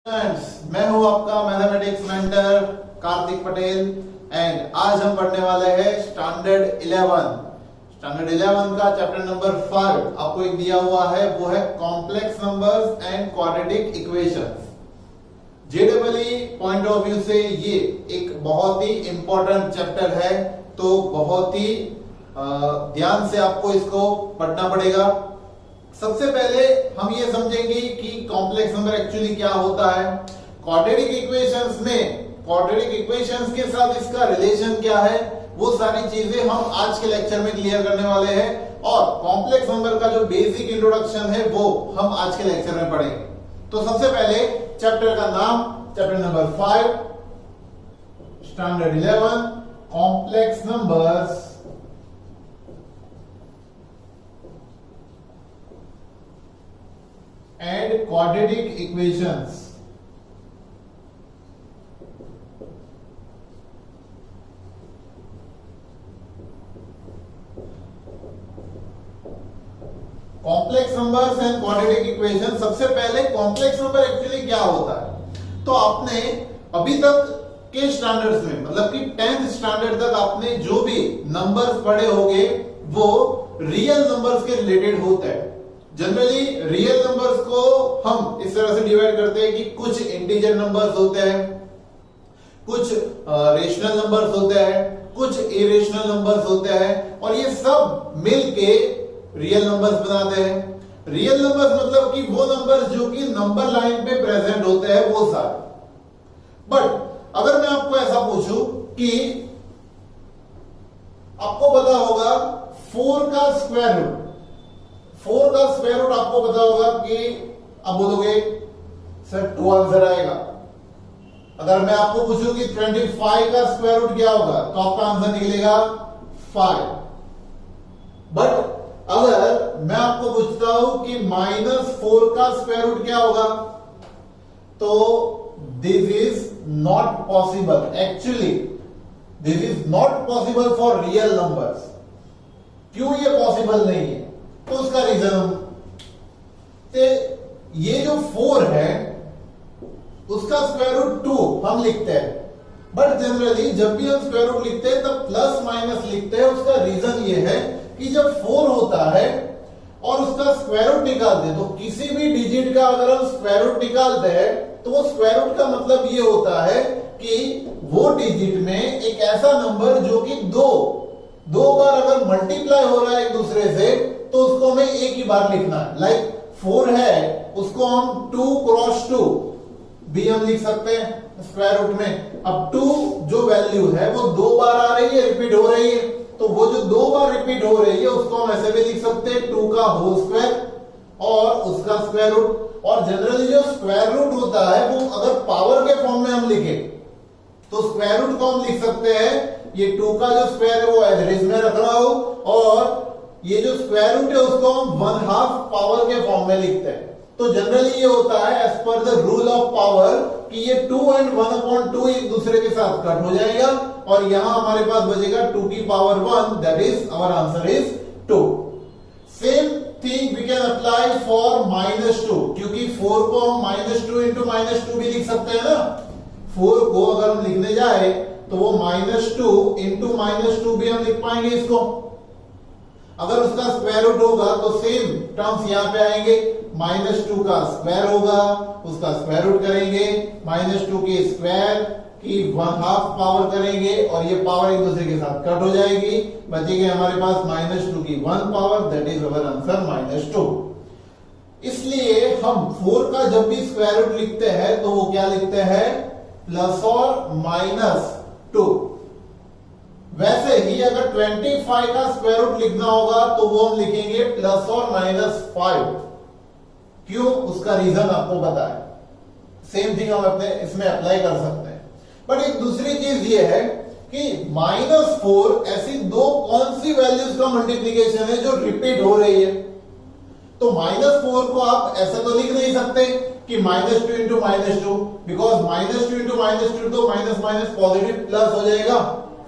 Friends, मैं हूं आपका mathematics mentor Kartik Patel and आज हम पढ़ने वाले हैं स्टैंडर्ड 11। स्टैंडर्ड 11 का चैप्टर नंबर 5 आपको एक दिया हुआ है, वो है complex numbers and quadratic equations. JW point of view से ये एक बहुत ही इंपॉर्टेंट चैप्टर है, तो बहुत ही ध्यान से आपको इसको पढ़ना पड़ेगा। सबसे पहले हम ये समझेंगे कि कॉम्प्लेक्स नंबर एक्चुअली क्या होता है, क्वाड्रेटिक इक्वेशंस में क्वाड्रेटिक इक्वेशंस के साथ इसका रिलेशन क्या है, वो सारी चीजें हम आज के लेक्चर में क्लियर करने वाले हैं। और कॉम्प्लेक्स नंबर का जो बेसिक इंट्रोडक्शन है वो हम आज के लेक्चर में पढ़ेंगे। तो सबसे पहले चैप्टर का नाम, chapter number 5 standard 11 complex numbers and quadratic equations। Complex numbers and quadratic equation. सबसे पहले कॉम्प्लेक्स नंबर एक्चुअली क्या होता है, तो आपने अभी तक के स्टैंडर्ड्स में, मतलब कि 10th स्टैंडर्ड तक आपने जो भी नंबर्स पढ़े होंगे वो रियल नंबर्स के रिलेटेड होता है। जनरली रियल नंबर्स को हम इस तरह से डिवाइड करते हैं कि कुछ इंटीजर नंबर्स होते हैं, कुछ रेशनल नंबर्स होते हैं, कुछ इरेशनल नंबर्स होते हैं, और ये सब मिलके रियल नंबर्स बनाते हैं। रियल नंबर्स मतलब कि वो नंबर्स जो कि नंबर लाइन पे प्रेजेंट होते हैं, वो सारे। बट अगर मैं आपको ऐसा पूछूं कि आपको पता होगा 4 का स्क्वायर रूट, 4 का स्क्वायर रूट आपको पता होगा कि आप बोलोगे सर 2 आंसर आएगा। अगर मैं आपको पूछूं कि 25 का स्क्वायर रूट क्या होगा, तो आपका आंसर निकलेगा 5। बट अगर मैं आपको पूछता हूं कि -4 का स्क्वायर रूट क्या होगा, तो this is not possible. Actually this is not possible for real numbers. क्यों ये पॉसिबल नहीं है, तो उसका रीजन ये जो 4 है उसका स्क्वायर रूट 2 हम लिखते हैं, बट जनरली जब भी हम स्क्वायर रूट लिखते हैं तब प्लस माइनस लिखते हैं। उसका रीजन ये है कि जब 4 होता है और उसका स्क्वायर रूट निकालते हैं, तो किसी भी डिजिट का अगर हम स्क्वायर रूट निकालते हैं तो वो स्क्वायर रूट का मतलब ये होता है कि वो डिजिट में एक ऐसा नंबर जो कि दो बार अगर मल्टीप्लाई हो रहा है एक दूसरे से, तो उसको हमें एक ही बार लिखना है। लाइक 4 है, उसको हम 2 क्रॉस 2 भी हम लिख सकते हैं स्क्वायर रूट में। अब 2 जो वैल्यू है वो 2 बार आ रही है, रिपीट हो रही है, तो वो जो 2 बार रिपीट हो रही है उसको हम ऐसे भी लिख सकते हैं 2 का होल स्क्वायर और उसका स्क्वायर रूट। और जनरली जो स्क्वायर रूट होता है वो अगर पावर के फॉर्म में हम लिखे तो स्क्वायर रूट को हम लिख सकते हैं, ये 2 का जो स्क्वायर है वो एवरेज में रख रहा हो, और ये जो स्क्वायर रूट है उसको हम 1/2 पावर के फॉर्म में लिखते हैं। तो जनरली ये होता है as per the rule of power कि ये 2 and 1/2 एक दूसरे के साथ कट हो जाएगा, और यहां हमारे पास बचेगा 2 की power 1, that is our answer is 2। Same thing we can apply for -2, क्योंकि 4 को हम -2 into -2 भी लिख सकते हैं ना। 4 को अगर हम लिखने जाए तो वो -2 into -2 भी हम लिख पाएंगे इसको। अगर उसका स्क्वायर रूट होगा तो सेम टर्म्स यहां पे आएंगे, -2 का स्क्वायर होगा, उसका स्क्वायर रूट करेंगे, -2 के स्क्वायर की 1/2 पावर करेंगे, और ये पावर एक दूसरे के साथ कट हो जाएगी, बचेगी हमारे पास -2 की 1 power, that is our answer -2। इसलिए हम 4 का जब भी स्क्वायर रूट लिखते हैं तो वो क्या लिखते हैं, प्लस और -2। वैसे ही अगर 25 का स्क्वायर रूट लिखना होगा तो वो हम लिखेंगे प्लस और -5। क्यों, उसका रीजन आपको पता है। सेम थिंग हम अपने इसमें अप्लाई कर सकते हैं। बट एक दूसरी चीज ये है कि -4 ऐसी दो कौन सी वैल्यूज का मल्टीप्लीकेशन है जो रिपीट हो रही है। तो -4 को आप ऐसा तो लिख नहीं सकते कि -2 into -2, बिकॉज -2 into -2 तो माइनस माइनस पॉजिटिव प्लस हो जाएगा,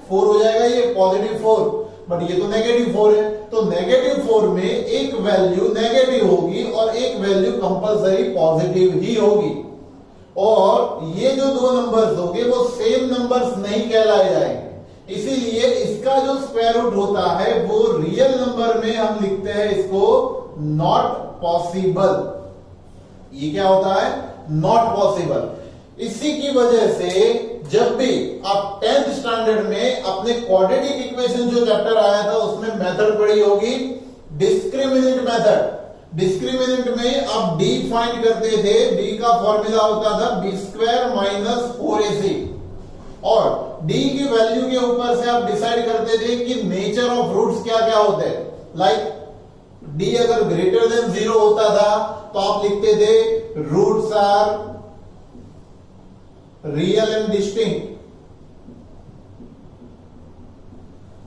4 हो जाएगा, ये पॉजिटिव 4, बट ये तो नेगेटिव 4 है। तो नेगेटिव 4 में एक वैल्यू नेगेटिव होगी और एक वैल्यू कंपलसरी पॉजिटिव ही होगी। और ये जो दो नंबर्स होंगे वो सेम नंबर्स नहीं कहलाए जाएंगे, इसीलिए इसका जो स्क्वायर रूट होता है वो रियल नंबर में हम लिखते हैं इसको नॉट पॉसिबल। ये क्या होता है? Not possible. इसी की वजह से जब भी आप 10th स्टैंडर्ड में अपने क्वाड्रेटिक इक्वेशन जो चैप्टर आया था उसमें मेथड पढ़ी होगी, डिस्क्रिमिनेंट मेथड। डिस्क्रिमिनेंट में आप डी फाइंड करते थे, डी का फॉर्मूला होता था बी स्क्वायर माइनस 4ac, और डी की वैल्यू के ऊपर से आप डिसाइड करते थे कि नेचर ऑफ रूट्स क्या क्या होते हैं। लाइक डी अगर ग्रेटर देन 0 होता था तो आप लिखते थे roots are real and distinct,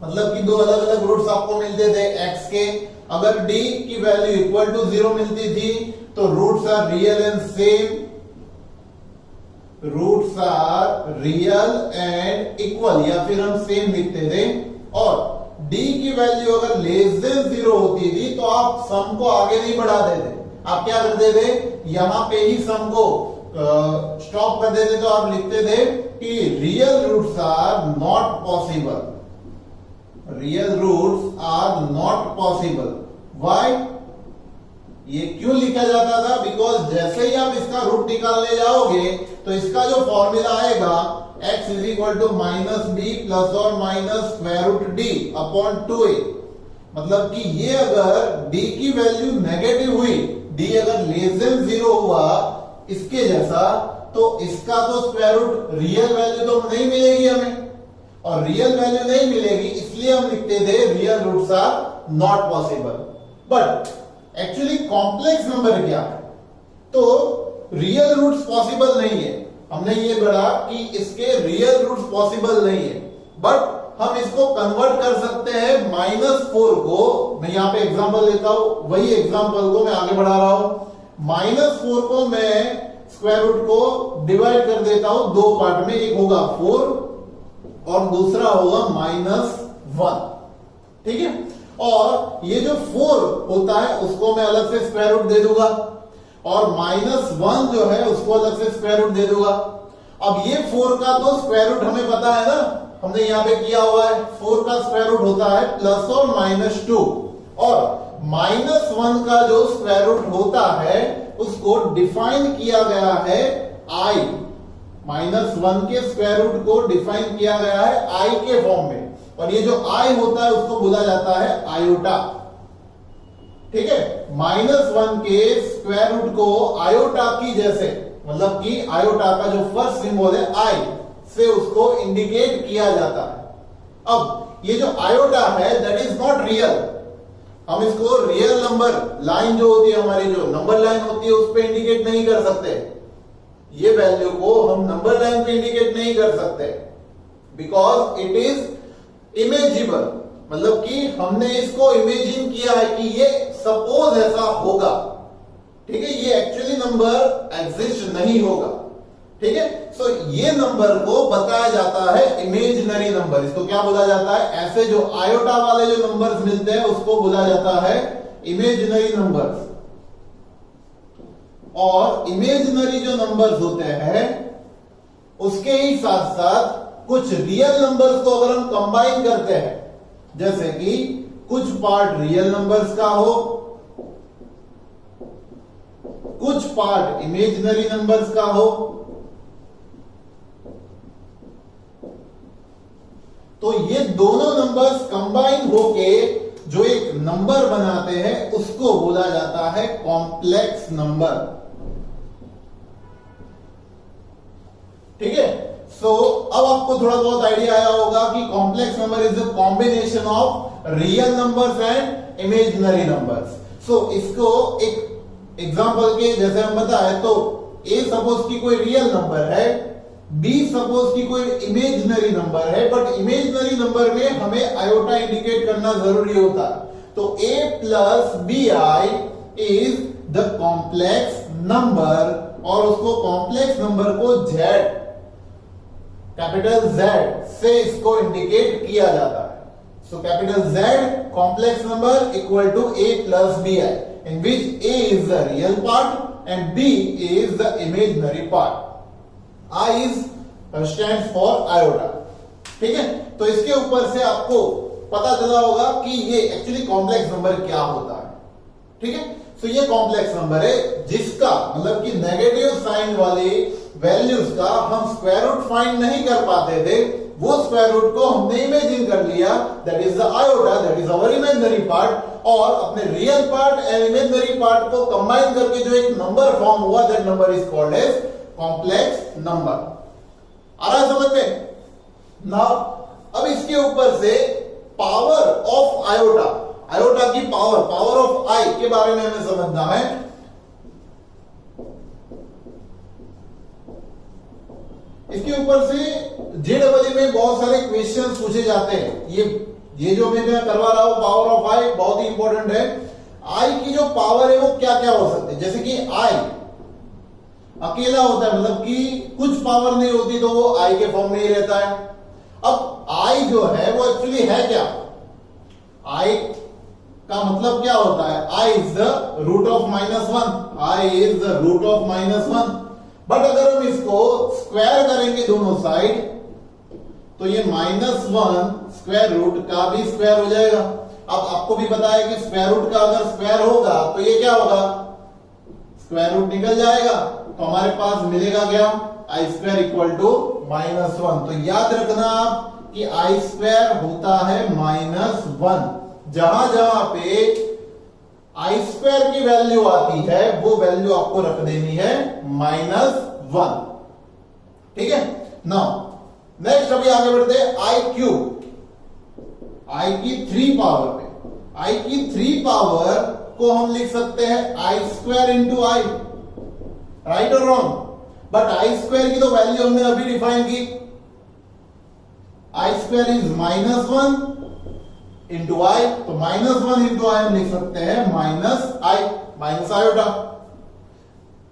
मतलब कि दो अलग अलग रूट्स आपको मिलते थे एक्स के। अगर डी की वैल्यू इक्वल टू 0 मिलती थी तो roots are real and same, roots are real and equal, या फिर हम सेम लिखते थे। और डी की वैल्यू अगर लेस देन 0 होती थी तो आप सम को आगे नहीं बढ़ाते थे, आप क्या करते थे, यहां पे ही सम को स्टॉप कर देते। तो आप लिखते थे कि real roots are not possible, real roots are not possible. Why? ये क्यों लिखा जाता था? बिकॉज जैसे ही आप इसका रूट निकालने जाओगे तो इसका जो फॉर्मूला आएगा x is equal to minus B plus और minus square root D upon 2a, मतलब कि ये अगर d की वैल्यू नेगेटिव हुई, d अगर लेस देन 0 हुआ इसके जैसा, तो इसका तो स्क्वायर रूट रियल वैल्यू तो नहीं मिलेगी हमें, और रियल वैल्यू नहीं मिलेगी इसलिए हम लिखते थे real roots are not possible. But actually complex number क्या है? तो रियल रूट्स पॉसिबल नहीं है, हमने ये पढ़ा कि इसके रियल रूट्स पॉसिबल नहीं है, बट हम इसको कन्वर्ट कर सकते हैं -4 को। मैं यहां पे एग्जांपल लेता हूं, वही एग्जांपल को मैं आगे बढ़ा रहा हूं। -4 को मैं स्क्वायर रूट को डिवाइड कर देता हूं दो पार्ट में, एक होगा 4 और दूसरा होगा -1, ठीक है। और ये जो 4 होता है उसको मैं अलग से स्क्वायर रूट दे दूंगा, और -1 जो है उसको अलग से स्क्वायर रूट दे दूंगा। अब ये 4 का तो स्क्वायर रूट हमें पता है ना, हमने यहां पे किया हुआ है। 4 का स्क्वायर रूट होता है प्लस और -2, और -1 का जो स्क्वायर रूट होता है उसको डिफाइन किया गया है i। -1 के स्क्वायर रूट को डिफाइन किया गया है i के फॉर्म में, और ये जो i होता है उसको बोला जाता है आयोटा, ठीक है। -1 के स्क्वायर रूट को आयोटा की जैसे, मतलब कि आयोटा का जो फर्स्ट सिंबल है i से उसको इंडिकेट किया जाता है। अब ये जो आयोटा है दैट इज नॉट रियल, हम इसको रियल नंबर लाइन जो होती है हमारी, जो नंबर लाइन होती है उस पर इंडिकेट नहीं कर सकते। ये वैल्यू को हम नंबर लाइन पे इंडिकेट नहीं कर सकते, बिकॉज इट इज इमेजिबल, मतलब कि हमने इसको इमेजिन किया है कि ये सपोज ऐसा होगा, ठीक है। ये एक्चुअली नंबर एग्जिस्ट नहीं होगा, ठीक है। सो ये नंबर को बताया जाता है इमेजिनरी नंबर। इसको क्या बोला जाता है? ऐसे जो आयोटा वाले जो नंबर्स मिलते हैं उसको बोला जाता है इमेजिनरी नंबर्स। और इमेजिनरी जो नंबर्स होते हैं उसके ही साथ साथ कुछ रियल नंबर्स को अगर हम कंबाइन करते हैं, जैसे कि कुछ पार्ट रियल नंबर्स का हो, कुछ पार्ट इमेजिनरी नंबर्स का हो, तो ये दोनों नंबर्स कंबाइन होके जो एक नंबर बनाते हैं उसको बोला जाता है कॉम्प्लेक्स नंबर, ठीक है। सो अब आपको थोड़ा बहुत आइडिया आया होगा कि complex number is the combination of real numbers and imaginary numbers. So इसको एक एग्जांपल के जैसे हम बताए तो ए सपोज की कोई रियल नंबर है, बी सपोज की कोई इमेजिनरी नंबर है, बट इमेजिनरी नंबर में हमें आयोटा इंडिकेट करना जरूरी होता है। तो a plus b i is the complex number, और उसको कॉम्प्लेक्स नंबर को z, कैपिटल Z से इसको इंडिकेट किया जाता है। So capital Z complex number equal to a plus b i, in which a is the real part and b is the imaginary part. I is stand for iota. ठीक है, तो इसके ऊपर से आपको पता चला होगा कि ये एक्चुअली कॉम्प्लेक्स नंबर क्या होता है। ठीक है, तो ये कॉम्प्लेक्स नंबर है जिसका मतलब कि नेगेटिव साइन वाली वैल्यूज का हम स्क्वायर रूट फाइंड नहीं कर पाते थे, वो स्क्वायर रूट को हमने इमेजिन कर लिया, that is the iota, that is our imaginary part, और अपने real part and imaginary part को कंबाइन करके जो एक नंबर फॉर्म हुआ, that number is called as complex number. आ रहा है समझ में? नाउ अब इसके ऊपर से पावर ऑफ आयोटा, आयोटा की पावर, पावर ऑफ आई के बारे में हमें समझना है। इसके ऊपर से जेडबलई में बहुत सारे क्वेश्चंस पूछे जाते हैं। ये जो मैं करवा रहा हूं पावर ऑफ आई बहुत ही इंपॉर्टेंट है। आई की जो पावर है वो क्या क्या हो सकती है, जैसे कि आई अकेला होता है, मतलब कि कुछ पावर नहीं होती तो वो आई के फॉर्म में ही रहता है। अब आई जो है वो एक्चुअली है क्या? आई का मतलब क्या होता है? I is the root of -1, i is the root of -1। But अगर हम इसको स्क्वायर करेंगे दोनों साइड तो ये -1 स्क्वायर रूट का भी स्क्वायर हो जाएगा। अब आपको भी पता है कि स्क्वायर रूट का अगर स्क्वायर होगा तो ये क्या होगा? स्क्वायर रूट निकल जाएगा, तो हमारे पास मिलेगा क्या? आई स्क्वायर इक्वल टू -1। तो याद रखना आप कि आई स्क्वायर होता है -1। जहां जहां पे आई स्क्वायर की वैल्यू आती है वो वैल्यू आपको रख देनी है -1। ठीक है, नाउ नेक्स्ट अभी आगे बढ़ते हैं आई क्यूब, आई की 3 पावर पे। आई की 3 पावर को हम लिख सकते हैं आई स्क्वायर इंटू आई, राइट और रॉन्ग? बट आई स्क्वायर की तो वैल्यू हमने अभी डिफाइन की, आई स्क्वायर इज -1 इंटू आई, तो -1 इंटू आई हम लिख सकते हैं माइनस आयोटा।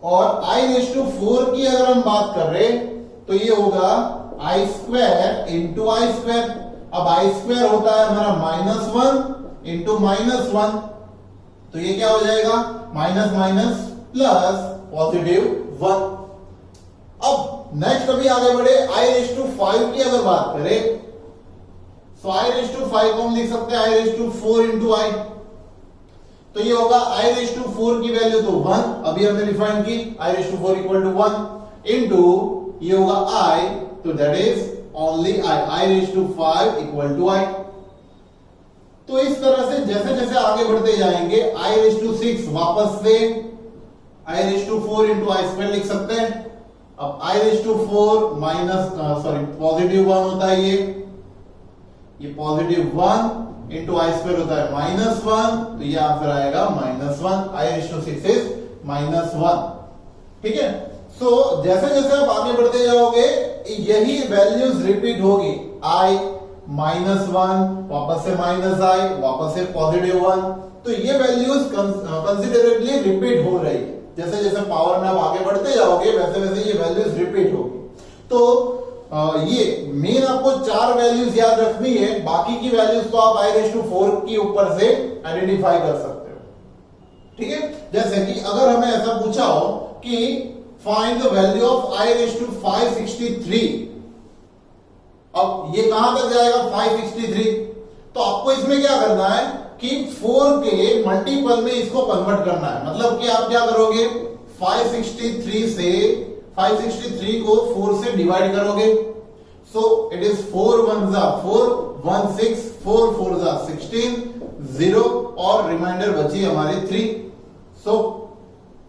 और i⁴ की अगर हम बात कर रहे तो ये होगा आई स्क्वायर इंटू आई स्क्वायर। अब आई स्क्वायर होता है हमारा -1 इंटू -1, तो ये क्या हो जाएगा? Minus minus plus +1। अब नेक्स्ट अभी आगे बढ़े, i⁵ की अगर बात करें तो i⁵ को हम लिख सकते हैं i⁴ इंटू आई, तो ये होगा i⁴ की वैल्यू तो 1 अभी हमने डिफाइन की, i⁴ इक्वल टू 1 इंटू ये होगा i, तो that is only i⁵ equal to i. तो इस तरह से जैसे जैसे आगे बढ़ते जाएंगे i⁶ वापस से i⁴ इंटू आई स्क्वायर लिख सकते हैं। अब i⁴ +1 होता है, ये +1 इंटू आई स्क्वायर होता है -1, तो ये आंसर आएगा -1। i⁵ is -1। ठीक है, सो जैसे जैसे आप आगे बढ़ते जाओगे यही वैल्यूज रिपीट होगी, i -1 वापस से -i वापस से +1, तो ये वैल्यूज कंसिडरेबली रिपीट हो रही है। जैसे जैसे पावर में आप आगे बढ़ते जाओगे वैसे वैसे ये वैल्यूज रिपीट होगी। तो ये मेन आपको 4 वैल्यूज याद रखनी है, बाकी की वैल्यूज तो आप i⁴ की ऊपर से आइडेंटिफाई कर सकते हो। ठीक है, जैसे कि अगर हमें ऐसा पूछा हो कि find the value of i⁵ अब ये कहां तक जाएगा 563, तो आपको इसमें क्या करना है कि 4 के मल्टीपल में इसको कन्वर्ट करना है। मतलब कि आप क्या करोगे, 563 को 4 से डिवाइड करोगे, सो इट इज 4 1 जा 4 1 6 4 4 जा 16 0 और रिमाइंडर बची हमारी 3। सो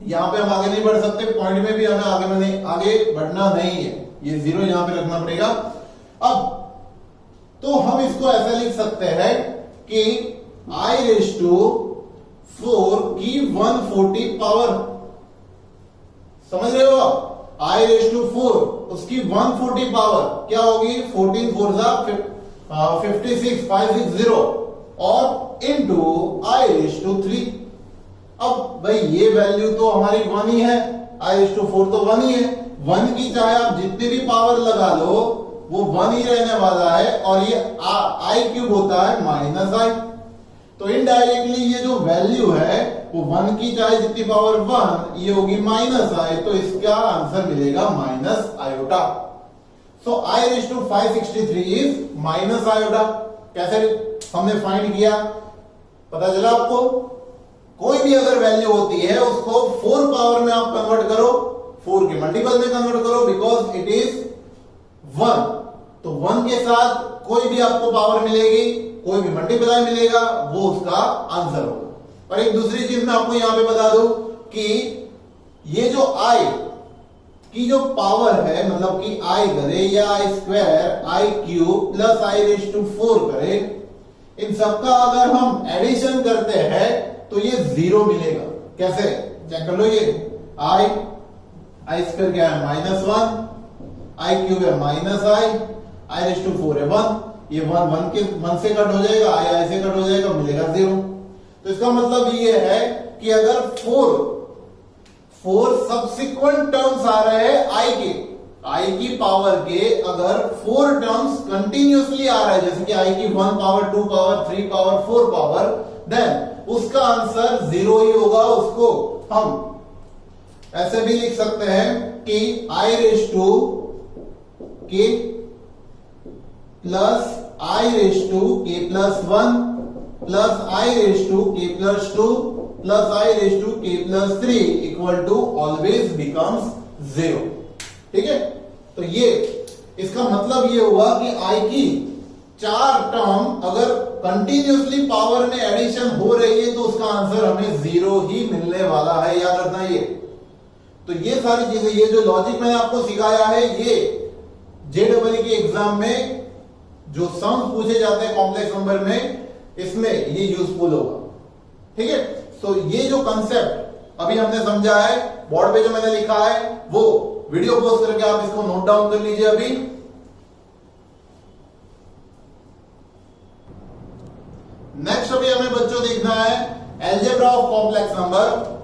यहां पे हम आगे नहीं बढ़ सकते, पॉइंट में भी हमें आगे बढ़ना नहीं है, ये 0 यहां पे रखना पड़ेगा। अब तो हम इसको ऐसा लिख सकते हैं कि i⁴ की 140 पावर, समझ रहे हो? i⁴ उसकी 140 पावर क्या होगी, 14 4 जा 56 560 और इंटू i⁵ अब भाई ये वैल्यू तो हमारी 1 ही है, i⁴ तो 1 ही है, 1 की चाहे आप जितनी भी पावर लगा लो वो 1 ही रहने वाला है, और ये i³ होता है -i। तो इनडायरेक्टली ये जो वैल्यू है वो 1 की चाहे जितनी पावर 1 ये होगी माइनस आई, तो इसका आंसर मिलेगा minus iota. So i raise to 563 is minus iota. कैसे हमने फाइंड किया, पता चला आपको? कोई भी अगर वैल्यू होती है उसको 4 पावर में आप कन्वर्ट करो, 4 के मल्टीपल में कन्वर्ट करो, बिकॉज इट इज 1। तो 1 के साथ कोई भी आपको पावर मिलेगी, कोई भी मल्टीप्लाई मिलेगा, वो उसका आंसर होगा। और एक दूसरी चीज मैं आपको यहां पे बता दूं कि ये जो आई की जो पावर है, मतलब कि आई करे या i square, i cube plus i raise to 4 करे, इन सबका अगर हम एडिशन करते हैं तो ये 0 मिलेगा। कैसे चेक कर लो, ये आई स्क्वायर क्या है -1, आई क्यूब है -आई रेज़ टू 4 है 1, ये 1 से कट हो जाएगा, आई से कट हो जाएगा, मिलेगा 0। तो इसका मतलब ये है कि अगर 4 सब्सिक्वेंट टर्म्स आ रहे हैं आई की पावर के, अगर 4 टर्म्स कंटिन्यूअसली आ रहा है, जैसे कि आई की 1 power 2 power 3 power 4 power, then उसका आंसर 0 ही होगा। उसको हम ऐसे भी लिख सकते हैं कि i raise to k plus i raise to k plus 1 plus i raise to k plus 2 plus i raise to k plus 3 equal to always becomes 0। ठीक है, तो ये इसका मतलब ये हुआ कि आई की 4 टर्म अगर कंटिन्यूअसली पावर में एडिशन हो रही है तो उसका आंसर हमें 0 ही मिलने वाला है, याद रखना ये। तो ये सारी चीजें, ये जो लॉजिक मैंने आपको सिखाया है, ये जेईई के एग्जाम में जो सम्स पूछे जाते हैं कॉम्प्लेक्स नंबर में, इसमें ये यूजफुल होगा। ठीक है, सो ये जो कंसेप्ट अभी हमने समझा है, बोर्ड पे जो मैंने लिखा है वो वीडियो पॉज करके आप इसको नोट डाउन कर लीजिए। अभी नेक्स्ट अभी हमें बच्चों देखना है अलजेब्रा ऑफ कॉम्प्लेक्स नंबर।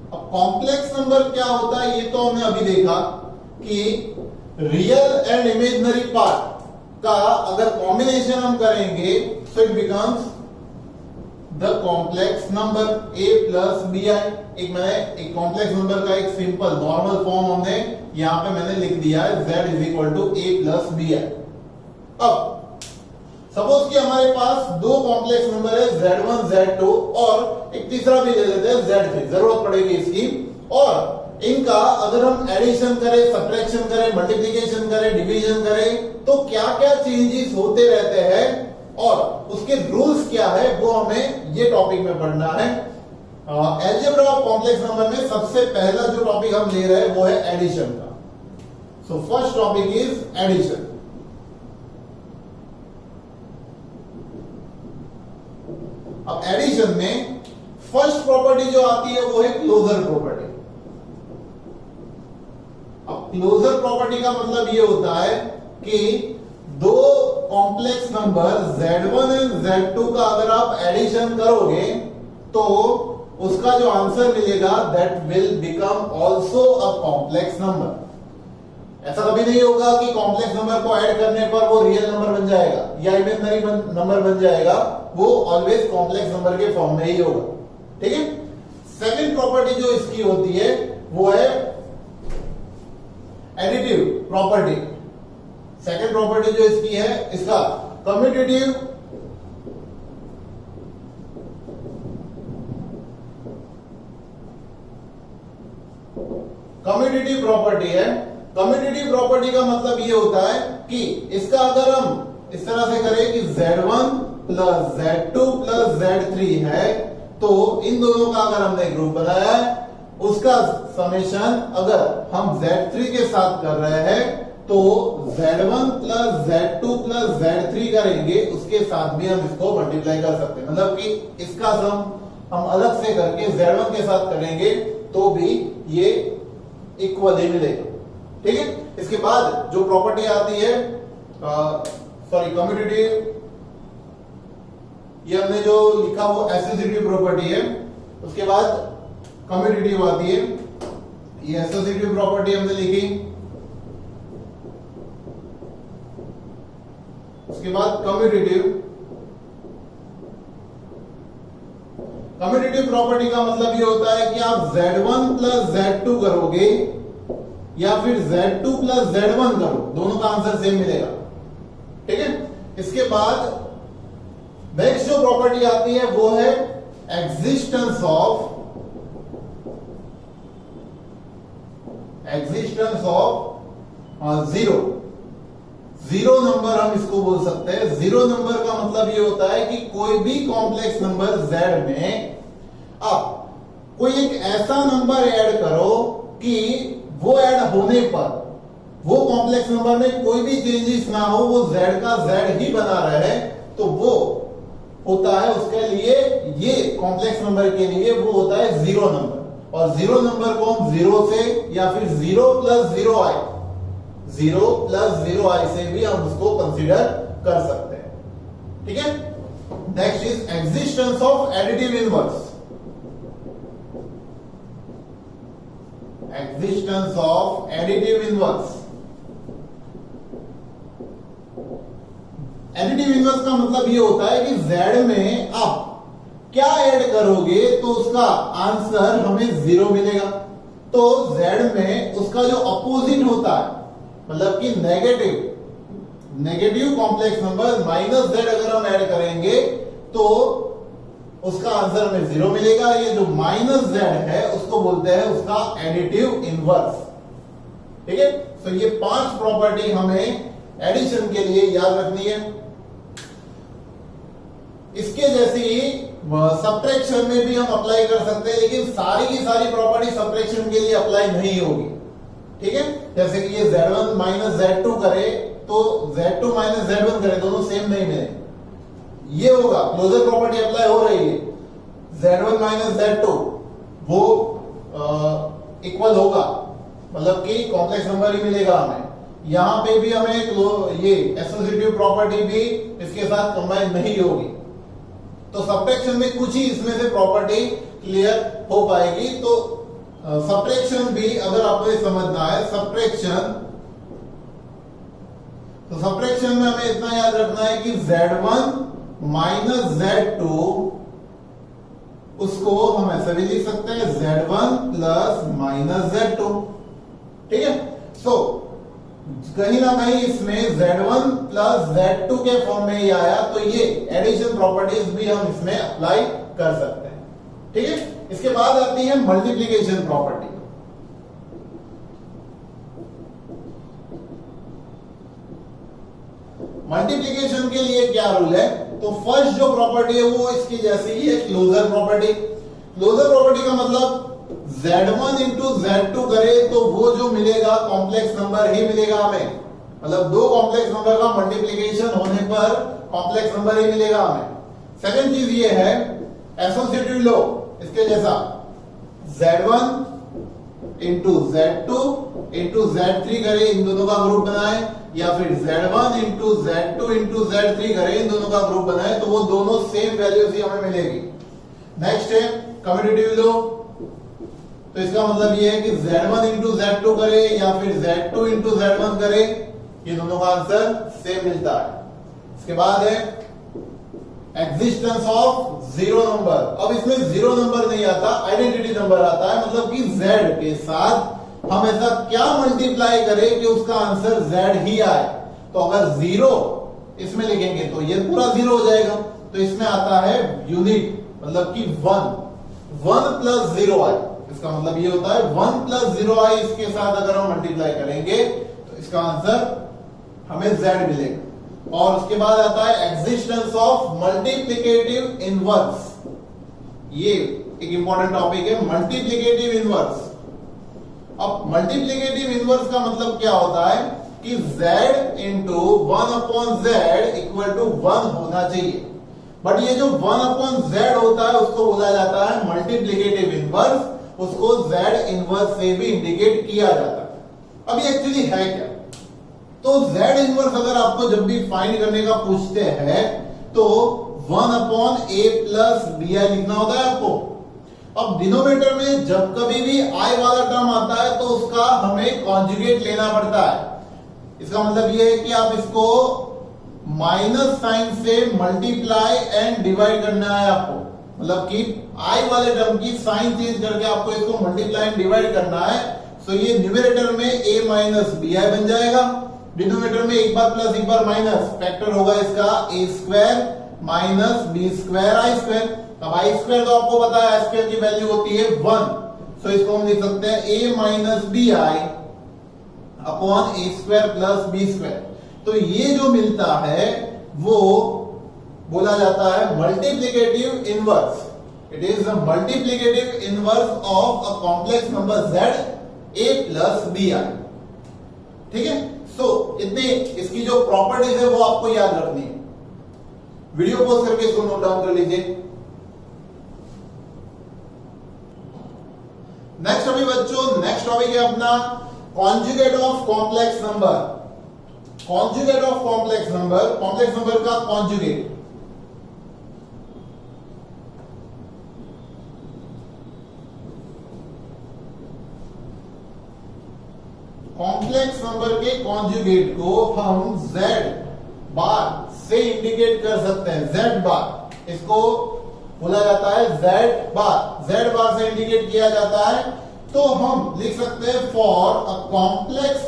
अब कॉम्प्लेक्स नंबर क्या होता है ये तो हमने अभी देखा कि रियल एंड इमेजिनरी पार्ट का अगर कॉम्बिनेशन हम करेंगे so it becomes the complex number a plus b i. एक कॉम्प्लेक्स नंबर का एक सिंपल नॉर्मल फॉर्म हमने यहां पे मैंने लिख दिया है, z is equal to a plus b i. अब सपोज कि हमारे पास 2 कॉम्प्लेक्स नंबर है z1 z2 और एक तीसरा भी ले लेते हैं z3, जरूरत पड़ेगी इसकी। और इनका अगर हम एडिशन करें, सब्ट्रैक्शन करें, मल्टीप्लिकेशन करें, डिवीजन करें तो क्या क्या चेंजेस होते रहते हैं और उसके रूल्स क्या है, वो हमें ये टॉपिक में पढ़ना है। अलजेब्रा ऑफ कॉम्प्लेक्स नंबर में सबसे पहला जो टॉपिक हम ले रहे हैं वो है एडिशन का। So first topic is addition. अब एडिशन में फर्स्ट प्रॉपर्टी जो आती है वो है क्लोजर प्रॉपर्टी। अब क्लोजर प्रॉपर्टी का मतलब ये होता है कि 2 complex number z1 and z2 का अगर आप एडिशन करोगे तो उसका जो आंसर मिलेगा that will become also a complex number. ऐसा कभी नहीं होगा कि कॉम्प्लेक्स नंबर को ऐड करने पर वो रियल नंबर बन जाएगा या इमेजिनरी नंबर बन जाएगा, वो ऑलवेज कॉम्प्लेक्स नंबर के फॉर्म में ही होगा। ठीक है, सेकंड प्रॉपर्टी जो इसकी होती है वो है एडिटिव प्रॉपर्टी। सेकंड प्रॉपर्टी जो इसकी है, इसका कम्यूटेटिव प्रॉपर्टी है। कम्यूटेटिव प्रॉपर्टी का मतलब ये होता है कि इसका अगर हम इस तरह से करें कि z1 plus z2 plus z3 है, तो इन दोनों का अगर हमने ग्रुप बनाया है, उसका समेशन अगर हम z3 के साथ कर रहे हैं तो z1 plus z2 plus z3 करेंगे, उसके साथ भी हम इसको मल्टीप्लाई कर सकते हैं। मतलब कि इसका सम हम अलग से करके z1 के साथ करेंगे तो भी ये इक्वल ही मिलेगा। ठीक है, इसके बाद जो प्रॉपर्टी आती है कम्यूटेटिव, ये हमने जो लिखा वो एसोसिएटिव प्रॉपर्टी है। उसके बाद कम्यूटेटिव आती है, ये एसोसिएटिव प्रॉपर्टी हमने लिखी। उसके बाद कम्यूटेटिव प्रॉपर्टी का मतलब ये होता है कि आप Z1 प्लस Z2 करोगे या फिर Z2 प्लस Z1 करो, दोनों का आंसर सेम मिलेगा। ठीक है, इसके बाद नेक्स्ट जो प्रॉपर्टी आती है वो है एग्जिस्टेंस ऑफ जीरो नंबर, हम इसको बोल सकते हैं। जीरो नंबर का मतलब ये होता है कि कोई भी कॉम्प्लेक्स नंबर Z में आप कोई एक ऐसा नंबर ऐड करो कि वो ऐड होने पर वो कॉम्प्लेक्स नंबर में कोई भी चेंजेस ना हो, वो Z का Z ही बना रहे, तो वो होता है उसके लिए, ये कॉम्प्लेक्स नंबर के लिए वो होता है जीरो नंबर। और जीरो नंबर को हम जीरो से या फिर जीरो प्लस जीरो आई से भी हम उसको कंसीडर कर सकते हैं। ठीक है, next is existence of additive inverse. Existence of additive inverse, additive inverse का मतलब ये होता है कि Z में आप क्या ऐड करोगे तो उसका आंसर हमें जीरो मिलेगा। तो Z में उसका जो अपोजिट होता है, मतलब कि negative complex number minus Z अगर हम ऐड करेंगे तो उसका आंसर हमें जीरो मिलेगा। ये जो माइनस Z है उसको बोलते हैं उसका एडिटिव इनवर्स। ठीक है, तो ये 5 प्रॉपर्टी हमें एडिशन के लिए याद रखनी है। इसके जैसी सब्ट्रैक्शन में भी हम अप्लाई कर सकते हैं, लेकिन सारी की सारी प्रॉपर्टी सब्ट्रैक्शन के लिए अप्लाई नहीं होगी। ठीक है, जैसे कि ये Z1 माइनस Z2 करे तो Z2 माइनस Z1 करे, दोनों सेम नहीं मिले, ये होगा। क्लोजर प्रॉपर्टी अप्लाई हो रही है, Z1 माइनस Z2 वो इक्वल होगा, मतलब कि कॉम्प्लेक्स नंबर ही मिलेगा हमें। यहां पे भी हमें ये एसोसिएटिव प्रॉपर्टी भी इसके साथ कंबाइन नहीं होगी। तो सब्ट्रैक्शन में कुछ ही इसमें से प्रॉपर्टी क्लियर हो पाएगी। तो सब्ट्रैक्शन भी अगर आपको समझना है, तो सब्ट्रैक्शन में हमें इतना याद रखना है कि Z1 माइनस Z2 उसको हम ऐसे भी लिख सकते हैं Z1 प्लस माइनस Z2। ठीक है, सो कहीं ना कहीं इसमें Z1 प्लस Z2 के फॉर्म में ही आया, तो ये एडिशन प्रॉपर्टीज भी हम इसमें अप्लाई कर सकते हैं। ठीक है, इसके बाद आती है मल्टीप्लिकेशन प्रॉपर्टी। मल्टीप्लिकेशन के लिए क्या रूल है, तो फर्स्ट जो प्रॉपर्टी है वो इसकी जैसी ही है, क्लोजर प्रॉपर्टी। क्लोजर प्रॉपर्टी का मतलब Z1 इंटू Z2 करे तो वो जो मिलेगा कॉम्प्लेक्स नंबर ही मिलेगा हमें, मतलब दो कॉम्प्लेक्स नंबर का मल्टीप्लिकेशन होने पर कॉम्प्लेक्स नंबर ही मिलेगा हमें। सेकंड चीज ये है एसोसिएटिव लॉ, इसके जैसा Z1 into Z2 into Z3 करे, इन दोनों का ग्रुप बनाए, या फिर Z1 into Z2 into Z3 करे, इन दोनों का ग्रुप बनाए, तो वो दोनों सेम वैल्यूज ही हमें मिलेगी। नेक्स्ट है कम्यूटेटिव लॉ, तो इसका मतलब ये है कि Z1 इंटू Z2 करे या फिर Z2 इंटू Z1 करे, ये दोनों का आंसर सेम मिलता है। इसके बाद है एग्जिस्टेंस ऑफ जीरो नंबर। अब इसमें जीरो नंबर नहीं आता, आइडेंटिटी नंबर आता है, मतलब कि Z के साथ हम ऐसा क्या मल्टीप्लाई करें कि उसका आंसर Z ही आए। तो अगर जीरो इसमें लिखेंगे तो ये पूरा जीरो हो जाएगा। तो इसमें आता है यूनिट, मतलब कि 1 प्लस जीरो आई, इसका मतलब ये होता है 1 प्लस जीरो आई, इसके साथ अगर हम मल्टीप्लाई करेंगे तो इसका आंसर हमें Z मिलेगा। और उसके बाद आता है एग्जिस्टेंस ऑफ मल्टीप्लिकेटिव इनवर्स। ये एक इंपॉर्टेंट टॉपिक है, मल्टीप्लिकेटिव इनवर्स। अब मल्टीप्लिकेटिव इनवर्स का मतलब क्या होता है कि Z into 1 upon Z equal to 1 होना चाहिए, बट ये जो 1 अपॉन Z होता है उसको बोला जाता है मल्टीप्लिकेटिव इनवर्स, उसको Z इनवर्स से भी इंडिकेट किया जाता है। अब ये एक्चुअली है क्या, तो Z इनवर्स अगर आपको जब भी फाइंड करने का पूछते हैं तो 1 अपॉन A प्लस BI लिखना होता है आपको। अब डिनोमिनेटर में जब कभी भी I वाला टर्म आता है तो उसका हमें कॉन्जुगेट लेना पड़ता है। इसका मतलब यह है कि आप इसको माइनस साइन से मल्टीप्लाई एंड डिवाइड करना है आपको, मतलब कि आई वाले टर्म की साइन चेंज करके आपको इसको मल्टीप्लाई एंड डिवाइड करना है। सो ये न्यूमरेटर में a माइनस बी आई बन जाएगा, डिनोमिनेटर में एक बार प्लस एक बार माइनस, फैक्टर होगा इसका a square minus b square i square. अब आई स्क्वायर तो आपको पता है आई स्क्वायर की वैल्यू होती है 1, सो इसको हम लिख सकते हैं a minus b i upon a square plus b square. तो ये जो मिलता है वो बोला जाता है multiplicative inverse. It is the multiplicative inverse of a complex number z a plus b i. ठीक है, सो इतने इसकी जो प्रॉपर्टीज है वो आपको याद रखनी है। वीडियो पॉज करके इसको नोट डाउन कर लीजिए। नेक्स्ट अभी बच्चों, नेक्स्ट टॉपिक है अपना conjugate of complex number. Conjugate of complex number, complex number का कॉन्जुगेट। कॉम्प्लेक्स नंबर के कॉन्जुगेट को हम z बार से इंडिकेट कर सकते हैं। z बार इसको बोला जाता है z बार से इंडिकेट किया जाता है। तो हम लिख सकते हैं for a complex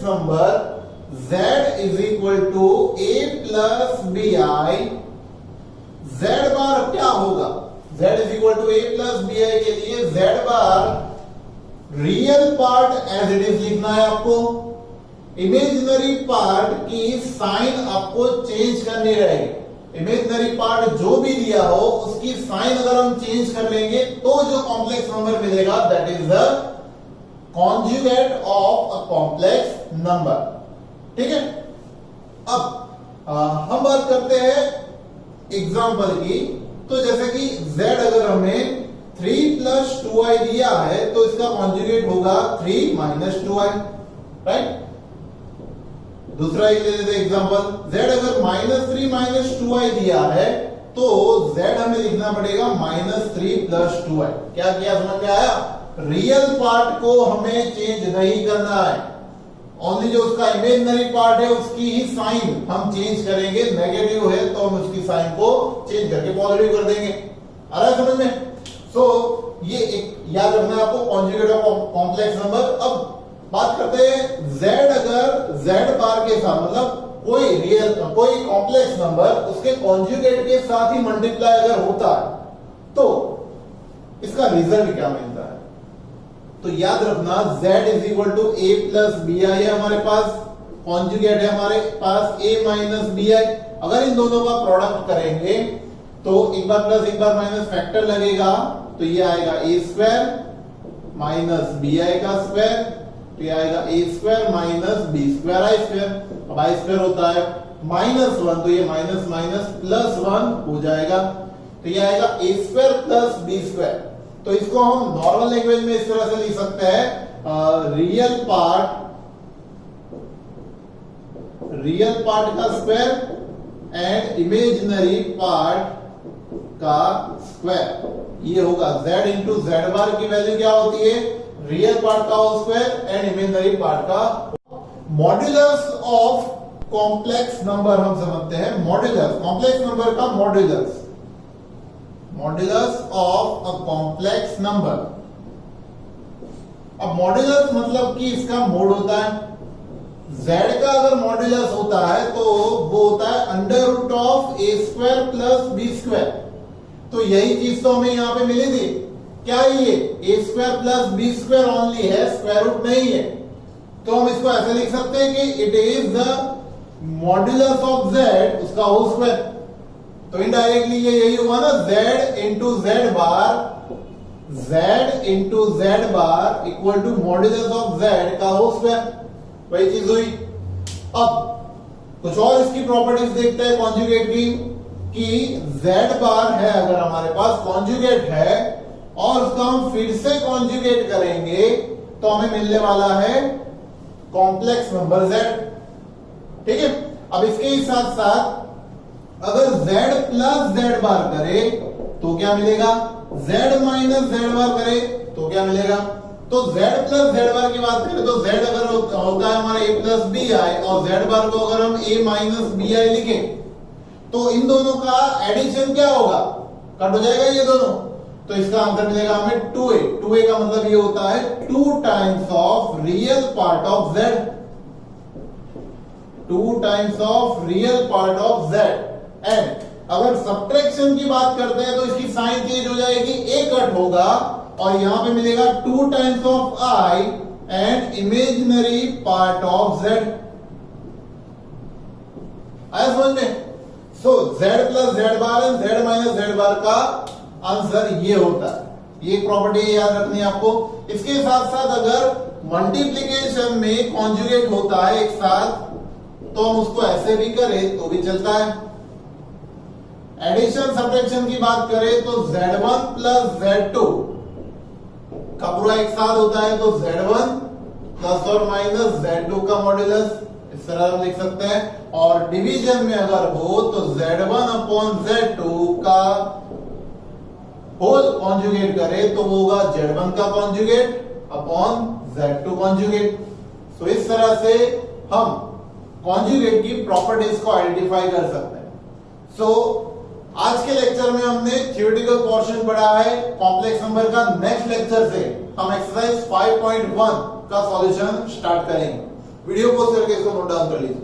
number z is equal to a plus b i. z bar क्या होगा, z is equal to a plus b i के लिए z bar real part as it is लिखना है आपको, इमेजिनरी पार्ट की sign आपको change करनी रहेगी। इमेजिनरी पार्ट जो भी दिया हो उसकी साइन अगर हम चेंज कर लेंगे तो जो कॉम्प्लेक्स नंबर मिलेगा that is the conjugate of a complex number. ठीक है, अब हम बात करते हैं एग्जाम्पल की। तो जैसे कि z अगर हमें 3 प्लस 2i दिया है तो इसका कॉन्जुगेट होगा 3 माइनस 2i, राइट। दूसरा एक ले लेते एग्जांपल, z अगर -3 माइनस 2i दिया है तो z हमें लिखना पड़ेगा -3 प्लस 2i। क्या किया, समझ में आया? रियल पार्ट को हमें चेंज नहीं करना है, ओनली जो उसका इमेजिनरी पार्ट है उसकी ही साइन हम चेंज करेंगे। नेगेटिव है तो हम उसकी साइन को चेंज करके पॉजिटिव कर देंगे। आ रहा है समझ में? सो ये एक याद रखना है आपको, कॉन्जुगेट ऑफ कॉम्प्लेक्स नंबर। अब बात करते हैं z अगर z बार के साथ, मतलब कोई कॉम्प्लेक्स नंबर उसके कॉन्जुगेट के साथ ही मल्टीप्लाई अगर होता है तो इसका रिजल्ट क्या मिलता है। तो याद रखना z is equal to a plus b i है हमारे पास, कॉन्जुगेट है हमारे पास a माइनस बी आई। अगर इन दोनों का प्रोडक्ट करेंगे तो एक बार प्लस एक बार माइनस फैक्टर लगेगा, तो ये आएगा a square minus b i का स्क्वायर, तो ये आएगा a square minus b square i square. अब आई स्क्वायर होता है -1 तो ये माइनस माइनस प्लस 1 हो जाएगा, तो ये आएगा a square plus b square. तो इसको हम नॉर्मल लैंग्वेज में इस तरह से लिख सकते हैं, रियल पार्ट का स्क्वायर एंड इमेजिनरी पार्ट का स्क्वायर। ये होगा z इंटू जेड बार की वैल्यू क्या होती है, रियल पार्ट का whole square and imaginary part का। मॉड्यूलस ऑफ कॉम्प्लेक्स नंबर हम समझते हैं, मॉड्यूलस कॉम्प्लेक्स नंबर का modulus of a complex number. अब मॉड्यूलस मतलब कि इसका मोड होता है, z का अगर मॉड्यूलस होता है तो वो होता है under root of a square plus b square. तो यही चीज तो हमें यहां पे मिली थी, क्या ये a square plus b square only है, स्क्वायर रूट नहीं है। तो हम इसको ऐसे लिख सकते हैं कि it is the modulus of z उसका होल स्क्वायर। तो इनडायरेक्टली ये यही हुआ ना, z into Z bar equal to modulus of z का होल स्क्वायर, वही चीज हुई। अब कुछ और इसकी प्रॉपर्टीज देखते हैं कॉन्जुगेट की, कि z बार है अगर हमारे पास कॉन्जुगेट है और उसका हम फिर से कॉन्जुगेट करेंगे तो हमें मिलने वाला है कॉम्प्लेक्स नंबर z। ठीक है, अब इसके ही साथ साथ अगर z प्लस z बार करे तो क्या मिलेगा, z माइनस z बार करे तो क्या मिलेगा। तो z प्लस z बार की बात करें तो z अगर होता है हमारा a प्लस बी आई और z बार को अगर हम a माइनस बी आई लिखें तो इन दोनों का एडिशन क्या होगा, कट हो जाएगा ये दोनों। तो इसका आंसर मिलेगा हमें 2a। 2a का मतलब ये होता है 2 times of real part of z, 2 times of real part of z। And अगर सब्ट्रैक्शन की बात करते हैं तो इसकी साइन चेंज हो जाएगी, a कट होगा और यहां पे मिलेगा 2 times of i and imaginary part of z। आया समझ में? सो z plus z bar and z minus z बार का आंसर ये होता है। ये प्रॉपर्टी याद रखनी है आपको। इसके साथ साथ अगर मल्टीप्लीकेशन में कॉन्जुगेट होता है एक साथ तो हम उसको ऐसे भी करें तो भी चलता है। एडिशन सब्ट्रैक्शन की बात करें तो z1 प्लस z2 का पूरा एक साथ होता है तो z1 प्लस और माइनस z2 का मॉड्यूलस, इस तरह हम लिख सकते हैं। और डिवीजन में अगर हो तो z1 अपॉन z2 का होल कॉन्जुगेट करें तो वो होगा z1 का कॉन्जुगेट अपॉन z2 कॉन्जुगेट। सो इस तरह से हम कॉन्जुगेट की प्रॉपर्टीज को आइडेंटिफाई कर सकते हैं। सो आज के लेक्चर में हमने थ्योरेटिकल पोर्शन पढ़ा है कॉम्प्लेक्स नंबर का। नेक्स्ट लेक्चर से हम एक्सरसाइज 5.1 का सॉल्यूशन स्टार्ट करेंगे। वीडियो पोस्ट करके इसको नोट डाउन कर लीजिए।